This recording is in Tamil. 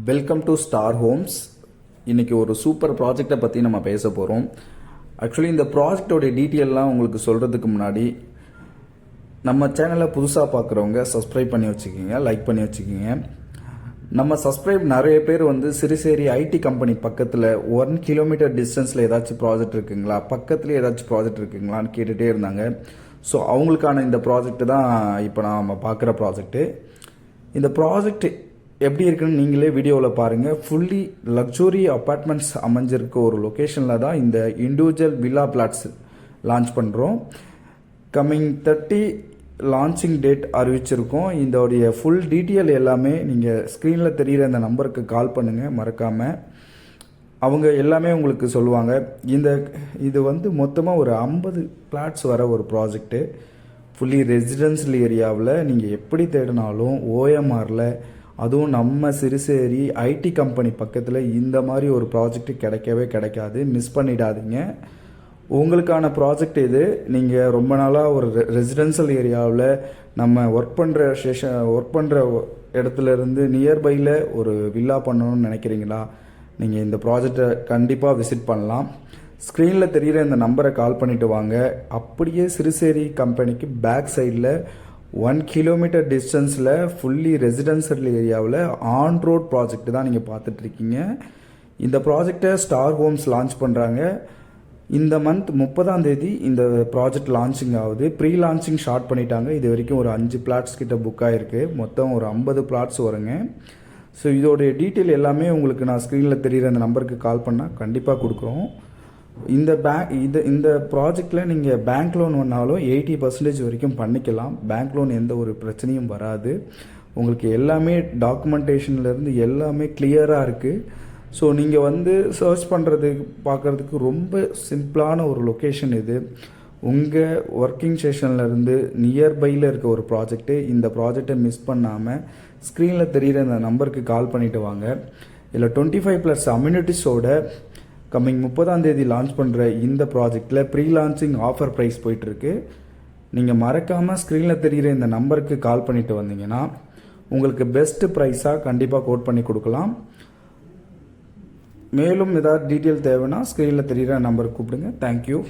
Welcome to star Holmes. இன்றைக்கி ஒரு சூப்பர் ப்ராஜெக்டை பற்றி நம்ம பேச போகிறோம். ஆக்சுவலி இந்த ப்ராஜெக்டோடைய டீட்டெயிலெலாம் உங்களுக்கு சொல்கிறதுக்கு முன்னாடி நம்ம சேனலை புதுசாக பார்க்குறவங்க சப்ஸ்கிரைப் பண்ணி வச்சுக்கிங்க, லைக் பண்ணி வச்சுக்கிங்க. நம்ம சப்ஸ்கிரைப் நிறைய பேர் சிறுசேரி ஐடி கம்பெனி பக்கத்தில் 1 கிலோமீட்டர் டிஸ்டன்ஸில் ஏதாச்சும் ப்ராஜெக்ட் இருக்குங்களா, பக்கத்துலேயே ஏதாச்சும் ப்ராஜெக்ட் இருக்குங்களான்னு கேட்டுகிட்டே இருந்தாங்க. ஸோ அவங்களுக்கான இந்த ப்ராஜெக்ட் தான் இப்போ நம்ம பார்க்குற ப்ராஜெக்ட்டு. இந்த ப்ராஜெக்ட் எப்படி இருக்குன்னு நீங்களே வீடியோவில் பாருங்கள். ஃபுல்லி லக்ஸுரி அப்பார்ட்மெண்ட்ஸ் அமைஞ்சிருக்க ஒரு லொக்கேஷனில் தான் இந்த இண்டிவிஜுவல் வில்லா பிளாட்ஸ் லான்ச் பண்ணுறோம். கம்மிங் 30 லான்ச்சிங் டேட் அறிவிச்சிருக்கோம். இதோடைய ஃபுல் டீட்டெயில் எல்லாமே நீங்கள் ஸ்க்ரீனில் தெரிகிற இந்த நம்பருக்கு கால் பண்ணுங்கள் மறக்காமல். அவங்க எல்லாமே உங்களுக்கு சொல்லுவாங்க. இது மொத்தமாக ஒரு 50 பிளாட்ஸ் வர ஒரு ப்ராஜெக்ட்டு. ஃபுல்லி ரெசிடென்ஷியல் ஏரியாவில் நீங்கள் எப்படி தேடினாலும் ஓஎம்ஆரில், அதுவும் நம்ம சிறுசேரி ஐடி கம்பெனி பக்கத்தில் இந்த மாதிரி ஒரு ப்ராஜெக்ட் கிடைக்கவே கிடைக்காது. மிஸ் பண்ணிடாதீங்க. உங்களுக்கான ப்ராஜெக்ட் இது. நீங்கள் ரொம்ப நாளாக ஒரு ரெசிடென்ஷியல் ஏரியாவில் நம்ம ஒர்க் பண்ணுற இடத்துல இருந்து நியர்பையில் ஒரு வில்லா பண்ணணும்னு நினைக்கிறீங்களா, நீங்கள் இந்த ப்ராஜெக்டை கண்டிப்பாக விசிட் பண்ணலாம். ஸ்க்ரீனில் தெரிகிற இந்த நம்பரை கால் பண்ணிவிட்டு வாங்க. அப்படியே சிறுசேரி கம்பெனிக்கு பேக் சைடில் 1 கிலோமீட்டர் டிஸ்டன்ஸில் ஃபுல்லி ரெசிடென்ஷியல் ஏரியாவில் ஆன் ரோட் ப்ராஜெக்ட் தான் நீங்கள் பார்த்துட்ருக்கீங்க. இந்த ப்ராஜெக்டை ஸ்டார் ஹோம்ஸ் லான்ச் பண்ணுறாங்க. இந்த மந்த் 30ஆம் தேதி இந்த ப்ராஜெக்ட் லான்ச்சிங் ஆகுது. ப்ரீ லான்ச்சிங் ஸ்டார்ட் பண்ணிட்டாங்க. இது வரைக்கும் ஒரு 5 பிளாட்ஸ் கிட்ட புக் ஆகிருக்கு. மொத்தம் ஒரு 50 பிளாட்ஸ் வருங்க. ஸோ இதோடைய டீட்டெயில் எல்லாமே உங்களுக்கு நான் ஸ்க்ரீனில் தெரிகிற அந்த நம்பருக்கு கால் பண்ணால் கண்டிப்பாக கொடுக்குறோம். இந்த ப்ராஜெக்டில் நீங்கள் பேங்க் லோன் பண்ணாலும் 80% வரைக்கும் பண்ணிக்கலாம். பேங்க் லோன் எந்த ஒரு பிரச்சனையும் வராது. உங்களுக்கு எல்லாமே டாக்குமெண்டேஷன்லேருந்து எல்லாமே கிளியராக இருக்குது. ஸோ நீங்கள் சர்ச் பார்க்குறதுக்கு ரொம்ப சிம்பிளான ஒரு லொக்கேஷன் இது. உங்கள் ஒர்க்கிங் ஸ்டேஷன்லேருந்து நியர்பையில் இருக்க ஒரு ப்ராஜெக்ட்டு. இந்த ப்ராஜெக்டை மிஸ் பண்ணாமல் ஸ்க்ரீனில் தெரிகிற இந்த நம்பருக்கு கால் பண்ணிவிட்டு வாங்க. இதில் 25+ அம்யூனிட்டிஸோட கம்மிங் 30ஆம் தேதி லான்ச் பண்ணுற இந்த ப்ராஜெக்டில் ப்ரீ லான்ச்சிங் ஆஃபர் ப்ரைஸ் போயிட்டுருக்கு. நீங்கள் மறக்காமல் ஸ்க்ரீனில் தெரிகிற இந்த நம்பருக்கு கால் பண்ணிவிட்டு வந்தீங்கன்னா உங்களுக்கு பெஸ்ட்டு ப்ரைஸாக கண்டிப்பாக கோட் பண்ணி கொடுக்கலாம். மேலும் ஏதாவது டீட்டெயில் தேவைன்னா ஸ்க்ரீனில் தெரிகிற நம்பருக்கு கூப்பிடுங்க. தேங்க்யூ.